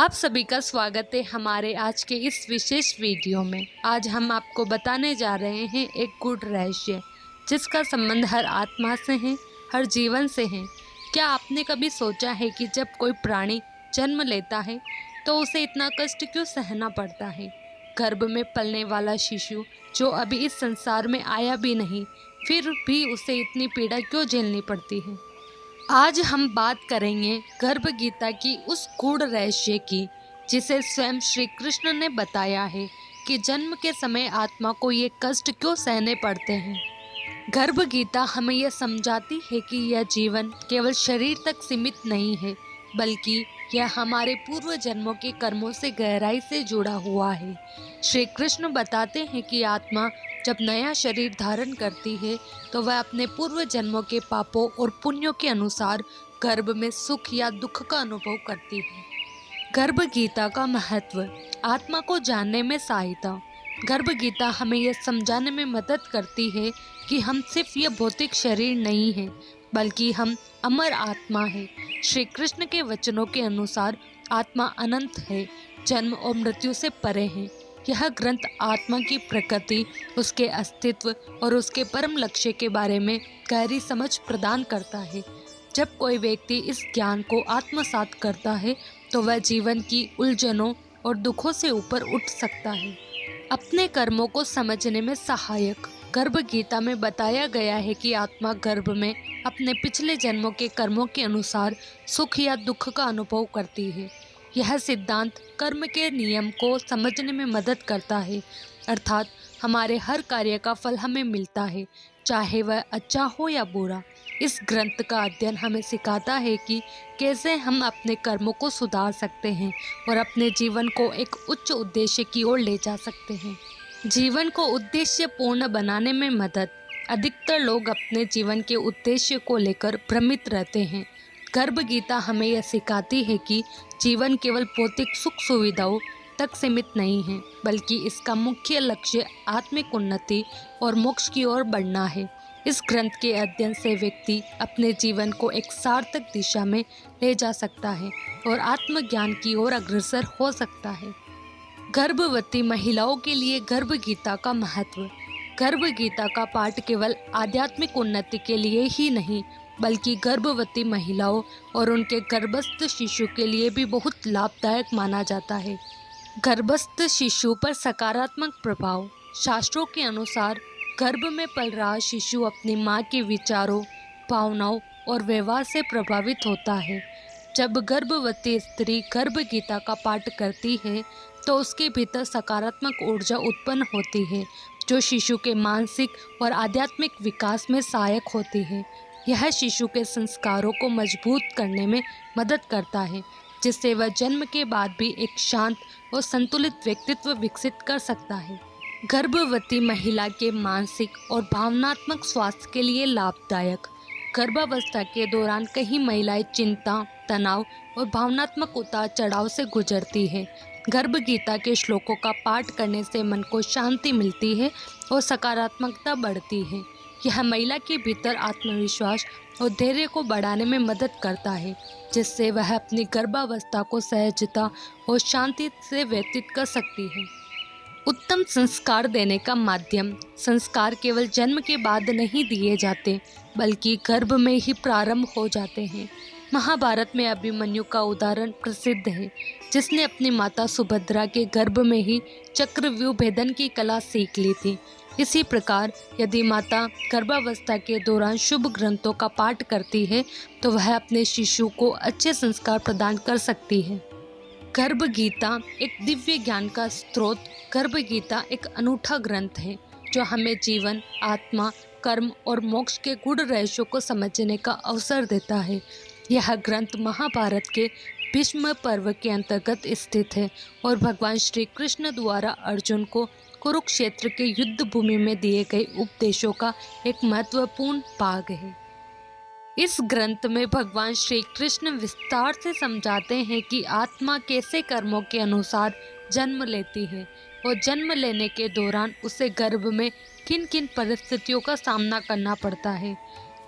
आप सभी का स्वागत है हमारे आज के इस विशेष वीडियो में। आज हम आपको बताने जा रहे हैं एक गूढ़ रहस्य जिसका संबंध हर आत्मा से है, हर जीवन से है। क्या आपने कभी सोचा है कि जब कोई प्राणी जन्म लेता है तो उसे इतना कष्ट क्यों सहना पड़ता है? गर्भ में पलने वाला शिशु जो अभी इस संसार में आया भी नहीं, फिर भी उसे इतनी पीड़ा क्यों झेलनी पड़ती है? आज हम बात करेंगे गर्भ गीता की उस गूढ़ रहस्य की जिसे स्वयं श्री कृष्ण ने बताया है कि जन्म के समय आत्मा को ये कष्ट क्यों सहने पड़ते हैं। गर्भ गीता हमें यह समझाती है कि यह जीवन केवल शरीर तक सीमित नहीं है, बल्कि यह हमारे पूर्व जन्मों के कर्मों से गहराई से जुड़ा हुआ है। श्री कृष्ण बताते हैं कि आत्मा जब नया शरीर धारण करती है तो वह अपने पूर्व जन्मों के पापों और पुण्यों के अनुसार गर्भ में सुख या दुख का अनुभव करती है। गर्भ गीता का महत्व। आत्मा को जानने में सहायता। गर्भ गीता हमें यह समझाने में मदद करती है कि हम सिर्फ यह भौतिक शरीर नहीं हैं, बल्कि हम अमर आत्मा है। श्री कृष्ण के वचनों के अनुसार आत्मा अनंत है, जन्म और मृत्यु से परे है। यह ग्रंथ आत्मा की प्रकृति, उसके अस्तित्व और उसके परम लक्ष्य के बारे में गहरी समझ प्रदान करता है। जब कोई व्यक्ति इस ज्ञान को आत्मसात करता है तो वह जीवन की उलझनों और दुखों से ऊपर उठ सकता है। अपने कर्मों को समझने में सहायक। गर्भ गीता में बताया गया है कि आत्मा गर्भ में अपने पिछले जन्मों के कर्मों के अनुसार सुख या दुख का अनुभव करती है। यह सिद्धांत कर्म के नियम को समझने में मदद करता है, अर्थात हमारे हर कार्य का फल हमें मिलता है, चाहे वह अच्छा हो या बुरा। इस ग्रंथ का अध्ययन हमें सिखाता है कि कैसे हम अपने कर्मों को सुधार सकते हैं और अपने जीवन को एक उच्च उद्देश्य की ओर ले जा सकते हैं। जीवन को उद्देश्यपूर्ण बनाने में मदद। अधिकतर लोग अपने जीवन के उद्देश्य को लेकर भ्रमित रहते हैं। गर्भ गीता हमें यह सिखाती है कि जीवन केवल भौतिक सुख सुविधाओं तक सीमित नहीं है, बल्कि इसका मुख्य लक्ष्य आत्मिक उन्नति और मोक्ष की ओर बढ़ना है। इस ग्रंथ के अध्ययन से व्यक्ति अपने जीवन को एक सार्थक दिशा में ले जा सकता है और आत्मज्ञान की ओर अग्रसर हो सकता है। गर्भवती महिलाओं के लिए गर्भ गीता का महत्व। गर्भ गीता का पाठ केवल आध्यात्मिक उन्नति के लिए ही नहीं, बल्कि गर्भवती महिलाओं और उनके गर्भस्थ शिशु के लिए भी बहुत लाभदायक माना जाता है। गर्भस्थ शिशु पर सकारात्मक प्रभाव। शास्त्रों के अनुसार गर्भ में पल रहा शिशु अपनी माँ के विचारों, भावनाओं और व्यवहार से प्रभावित होता है। जब गर्भवती स्त्री गर्भ गीता का पाठ करती है तो उसके भीतर सकारात्मक ऊर्जा उत्पन्न होती है, जो शिशु के मानसिक और आध्यात्मिक विकास में सहायक होती है। यह शिशु के संस्कारों को मजबूत करने में मदद करता है, जिससे वह जन्म के बाद भी एक शांत और संतुलित व्यक्तित्व विकसित कर सकता है। गर्भवती महिला के मानसिक और भावनात्मक स्वास्थ्य के लिए लाभदायक। गर्भावस्था के दौरान कई महिलाएं चिंता, तनाव और भावनात्मक उतार चढ़ाव से गुजरती है। गर्भ गीता के श्लोकों का पाठ करने से मन को शांति मिलती है और सकारात्मकता बढ़ती है। यह महिला के भीतर आत्मविश्वास और धैर्य को बढ़ाने में मदद करता है, जिससे वह अपनी गर्भावस्था को सहजता और शांति से व्यतीत कर सकती है। उत्तम संस्कार देने का माध्यम। संस्कार केवल जन्म के बाद नहीं दिए जाते, बल्कि गर्भ में ही प्रारंभ हो जाते हैं। महाभारत में अभिमन्यु का उदाहरण प्रसिद्ध है, जिसने अपनी माता सुभद्रा के गर्भ में ही चक्रव्यूह भेदन की कला सीख ली थी। इसी प्रकार यदि माता गर्भावस्था के दौरान शुभ ग्रंथों का पाठ करती है तो वह अपने शिशु को अच्छे संस्कार प्रदान कर सकती है। गर्भ गीता एक दिव्य ज्ञान का स्रोत। गर्भ गीता एक अनूठा ग्रंथ है जो हमें जीवन, आत्मा, कर्म और मोक्ष के गूढ़ रहस्यों को समझने का अवसर देता है। यह ग्रंथ महाभारत के भीष्म पर्व के अंतर्गत स्थित है और भगवान श्री कृष्ण द्वारा अर्जुन को कुरुक्षेत्र के युद्ध भूमि में दिए गए उपदेशों का एक महत्वपूर्ण भाग है। इस ग्रंथ में भगवान श्री कृष्ण विस्तार से समझाते हैं कि आत्मा कैसे कर्मों के अनुसार जन्म लेती है और जन्म लेने के दौरान उसे गर्भ में किन किन परिस्थितियों का सामना करना पड़ता है।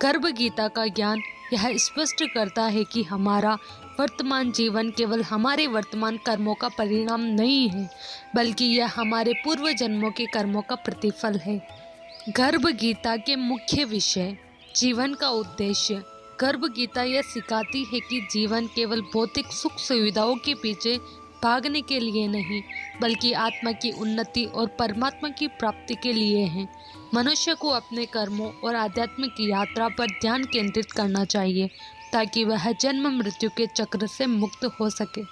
गर्भ गीता का ज्ञान यह स्पष्ट करता है कि हमारा वर्तमान जीवन केवल हमारे वर्तमान कर्मों का परिणाम नहीं है, बल्कि यह हमारे पूर्व जन्मों के कर्मों का प्रतिफल है। गर्भ गीता के मुख्य विषय। जीवन का उद्देश्य। गर्भ गीता यह सिखाती है कि जीवन केवल भौतिक सुख सुविधाओं के पीछे भागने के लिए नहीं, बल्कि आत्मा की उन्नति और परमात्मा की प्राप्ति के लिए है। मनुष्य को अपने कर्मों और आध्यात्मिक यात्रा पर ध्यान केंद्रित करना चाहिए, ताकि वह जन्म मृत्यु के चक्र से मुक्त हो सके।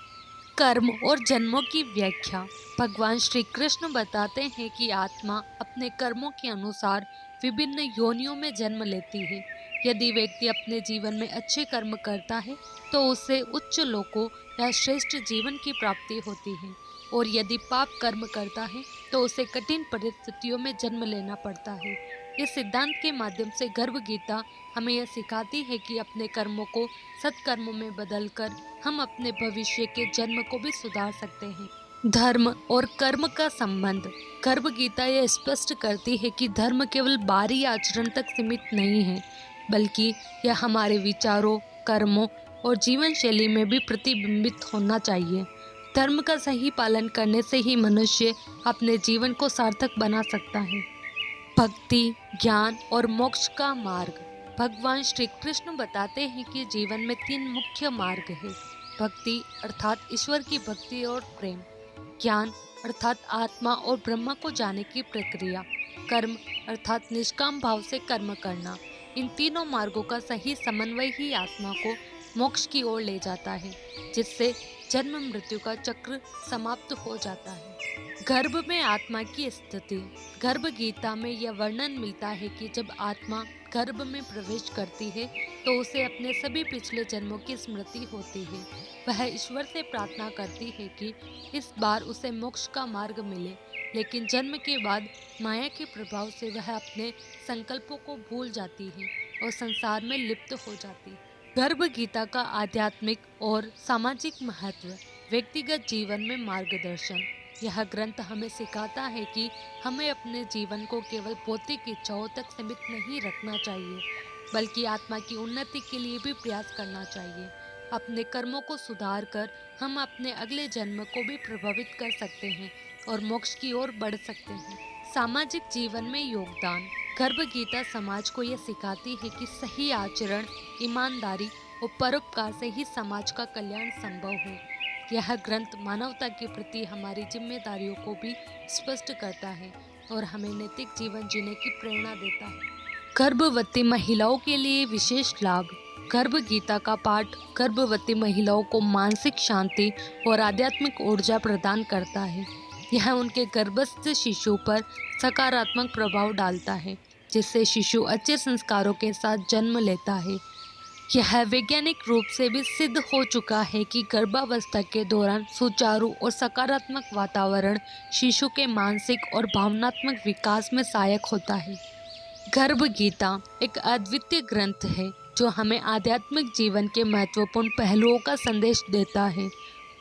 कर्म और जन्मों की व्याख्या। भगवान श्री कृष्ण बताते हैं कि आत्मा अपने कर्मों के अनुसार विभिन्न योनियों में जन्म लेती है। यदि व्यक्ति अपने जीवन में अच्छे कर्म करता है तो उसे उच्च लोकों या श्रेष्ठ जीवन की प्राप्ति होती है, और यदि पाप कर्म करता है तो उसे कठिन परिस्थितियों में जन्म लेना पड़ता है। इस सिद्धांत के माध्यम से गर्भ गीता हमें यह सिखाती है कि अपने कर्मों को सत्कर्मों में बदलकर हम अपने भविष्य के जन्म को भी सुधार सकते हैं। धर्म और कर्म का संबंध। गर्भ गीता यह स्पष्ट करती है कि धर्म केवल बाहरी आचरण तक सीमित नहीं है, बल्कि यह हमारे विचारों, कर्मों और जीवन शैली में भी प्रतिबिंबित होना चाहिए। धर्म का सही पालन करने से ही मनुष्य अपने जीवन को सार्थक बना सकता है। भक्ति, ज्ञान और मोक्ष का मार्ग। भगवान श्री कृष्ण बताते हैं कि जीवन में 3 मुख्य मार्ग है। भक्ति अर्थात ईश्वर की भक्ति और प्रेम, ज्ञान अर्थात आत्मा और ब्रह्मा को जानने की प्रक्रिया, कर्म अर्थात निष्काम भाव से कर्म करना। इन तीनों मार्गों का सही समन्वय ही आत्मा को मोक्ष की ओर ले जाता है, जिससे जन्म मृत्यु का चक्र समाप्त हो जाता है। गर्भ में आत्मा की स्थिति। गर्भ गीता में यह वर्णन मिलता है कि जब आत्मा गर्भ में प्रवेश करती है तो उसे अपने सभी पिछले जन्मों की स्मृति होती है। वह ईश्वर से प्रार्थना करती है कि इस बार उसे मोक्ष का मार्ग मिले, लेकिन जन्म के बाद माया के प्रभाव से वह अपने संकल्पों को भूल जाती है और संसार में लिप्त हो जाती है। गर्भ गीता का आध्यात्मिक और सामाजिक महत्व। व्यक्तिगत जीवन में मार्गदर्शन। यह ग्रंथ हमें सिखाता है कि हमें अपने जीवन को केवल भौतिक इच्छाओं तक सीमित नहीं रखना चाहिए, बल्कि आत्मा की उन्नति के लिए भी प्रयास करना चाहिए। अपने कर्मों को सुधार कर हम अपने अगले जन्म को भी प्रभावित कर सकते हैं और मोक्ष की ओर बढ़ सकते हैं। सामाजिक जीवन में योगदान। गर्भ गीता समाज को यह सिखाती है कि सही आचरण, ईमानदारी और परोपकार से ही समाज का कल्याण संभव है। यह ग्रंथ मानवता के प्रति हमारी जिम्मेदारियों को भी स्पष्ट करता है और हमें नैतिक जीवन जीने की प्रेरणा देता है। गर्भवती महिलाओं के लिए विशेष लाभ। गर्भ गीता का पाठ गर्भवती महिलाओं को मानसिक शांति और आध्यात्मिक ऊर्जा प्रदान करता है। यह उनके गर्भस्थ शिशु पर सकारात्मक प्रभाव डालता है, जिससे शिशु अच्छे संस्कारों के साथ जन्म लेता है। यह वैज्ञानिक रूप से भी सिद्ध हो चुका है कि गर्भावस्था के दौरान सुचारू और सकारात्मक वातावरण शिशु के मानसिक और भावनात्मक विकास में सहायक होता है। गर्भ गीता एक अद्वितीय ग्रंथ है जो हमें आध्यात्मिक जीवन के महत्वपूर्ण पहलुओं का संदेश देता है।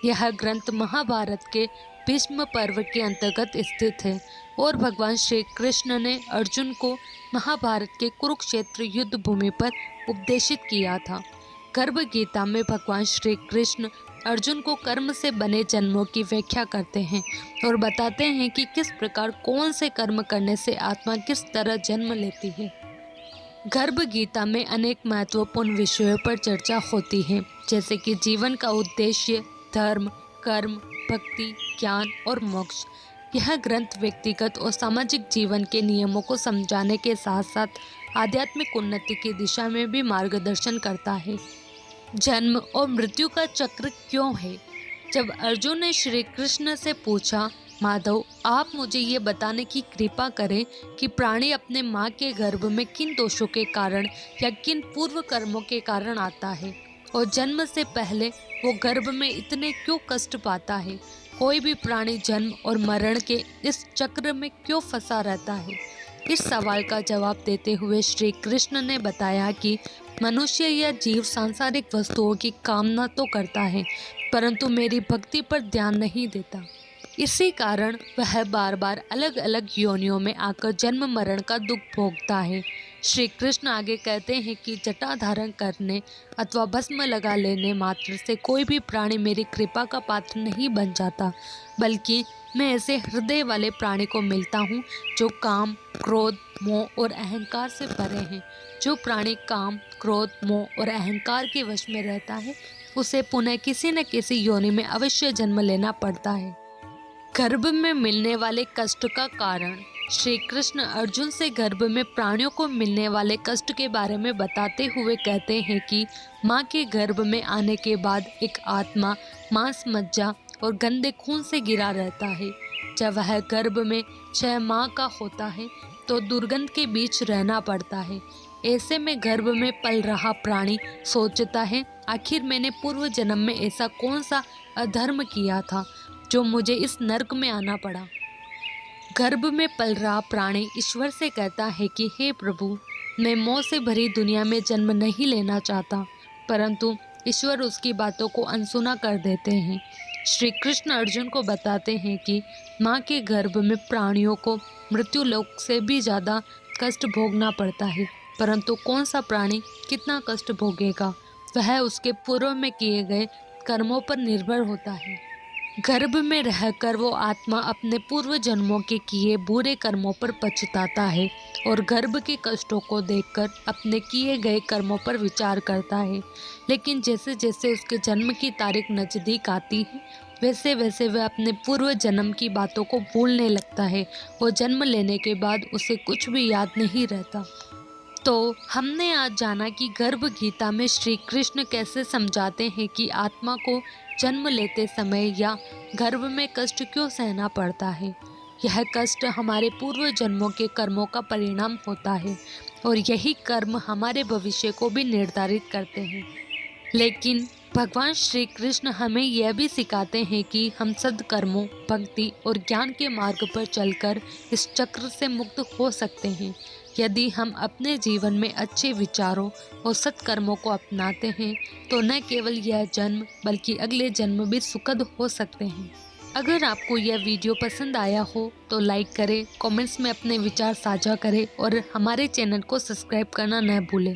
यह ग्रंथ महाभारत के भीष्म पर्व के अंतर्गत स्थित है और भगवान श्री कृष्ण ने अर्जुन को महाभारत के कुरुक्षेत्र युद्ध भूमि पर उपदेशित किया था। गर्भ गीता में भगवान श्री कृष्ण अर्जुन को कर्म से बने जन्मों की व्याख्या करते हैं और बताते हैं कि किस प्रकार कौन से कर्म करने से आत्मा किस तरह जन्म लेती है। गर्भ गीता में अनेक महत्वपूर्ण विषयों पर चर्चा होती है, जैसे कि जीवन का उद्देश्य, धर्म, कर्म, भक्ति, ज्ञान और मोक्ष। यह ग्रंथ व्यक्तिगत और सामाजिक जीवन के नियमों को समझाने के साथ साथ आध्यात्मिक उन्नति की दिशा में भी मार्गदर्शन करता है। जन्म और मृत्यु का चक्र क्यों है? जब अर्जुन ने श्री कृष्ण से पूछा, माधव, आप मुझे ये बताने की कृपा करें कि प्राणी अपने माँ के गर्भ में किन दोषों के कारण या किन पूर्व कर्मों के कारण आता है और जन्म से पहले वो गर्भ में इतने क्यों कष्ट पाता है। कोई भी प्राणी जन्म और मरण के इस चक्र में क्यों फंसा रहता है? इस सवाल का जवाब देते हुए श्री कृष्ण ने बताया कि मनुष्य या जीव सांसारिक वस्तुओं की कामना तो करता है, परंतु मेरी भक्ति पर ध्यान नहीं देता। इसी कारण वह बार बार अलग अलग योनियों में आकर जन्म मरण का दुख भोगता है। श्री कृष्ण आगे कहते हैं कि जटा धारण करने अथवा भस्म लगा लेने मात्र से कोई भी प्राणी मेरी कृपा का पात्र नहीं बन जाता, बल्कि मैं ऐसे हृदय वाले प्राणी को मिलता हूँ जो काम, क्रोध, मोह और अहंकार से परे हैं। जो प्राणी काम, क्रोध, मोह और अहंकार के वश में रहता है उसे पुनः किसी न किसी योनि में अवश्य जन्म लेना पड़ता है। गर्भ में मिलने वाले कष्ट का कारण। श्री कृष्ण अर्जुन से गर्भ में प्राणियों को मिलने वाले कष्ट के बारे में बताते हुए कहते हैं कि माँ के गर्भ में आने के बाद एक आत्मा मांस, मज्जा और गंदे खून से घिरा रहता है। जब वह गर्भ में 6 माह का होता है तो दुर्गंध के बीच रहना पड़ता है। ऐसे में गर्भ में पल रहा प्राणी सोचता है, आखिर मैंने पूर्व जन्म में ऐसा कौन सा अधर्म किया था जो मुझे इस नरक में आना पड़ा। गर्भ में पल रहा प्राणी ईश्वर से कहता है कि हे प्रभु, मैं मोह से भरी दुनिया में जन्म नहीं लेना चाहता, परंतु ईश्वर उसकी बातों को अनसुना कर देते हैं। श्री कृष्ण अर्जुन को बताते हैं कि माँ के गर्भ में प्राणियों को मृत्यु लोक से भी ज़्यादा कष्ट भोगना पड़ता है, परंतु कौन सा प्राणी कितना कष्ट भोगेगा वह उसके पूर्व में किए गए कर्मों पर निर्भर होता है। गर्भ में रहकर वो आत्मा अपने पूर्व जन्मों के किए बुरे कर्मों पर पछताता है और गर्भ के कष्टों को देखकर अपने किए गए कर्मों पर विचार करता है। लेकिन जैसे जैसे उसके जन्म की तारीख नज़दीक आती है वैसे वैसे वह अपने पूर्व जन्म की बातों को भूलने लगता है। वो जन्म लेने के बाद उसे कुछ भी याद नहीं रहता। तो हमने आज जाना कि गर्भ गीता में श्री कृष्ण कैसे समझाते हैं कि आत्मा को जन्म लेते समय या गर्भ में कष्ट क्यों सहना पड़ता है। यह कष्ट हमारे पूर्व जन्मों के कर्मों का परिणाम होता है और यही कर्म हमारे भविष्य को भी निर्धारित करते हैं। लेकिन भगवान श्री कृष्ण हमें यह भी सिखाते हैं कि हम सद्कर्मों, भक्ति और ज्ञान के मार्ग पर चलकर इस चक्र से मुक्त हो सकते हैं। यदि हम अपने जीवन में अच्छे विचारों और सत्कर्मों को अपनाते हैं तो न केवल यह जन्म बल्कि अगले जन्म भी सुखद हो सकते हैं। अगर आपको यह वीडियो पसंद आया हो तो लाइक करें, कमेंट्स में अपने विचार साझा करें और हमारे चैनल को सब्सक्राइब करना न भूलें।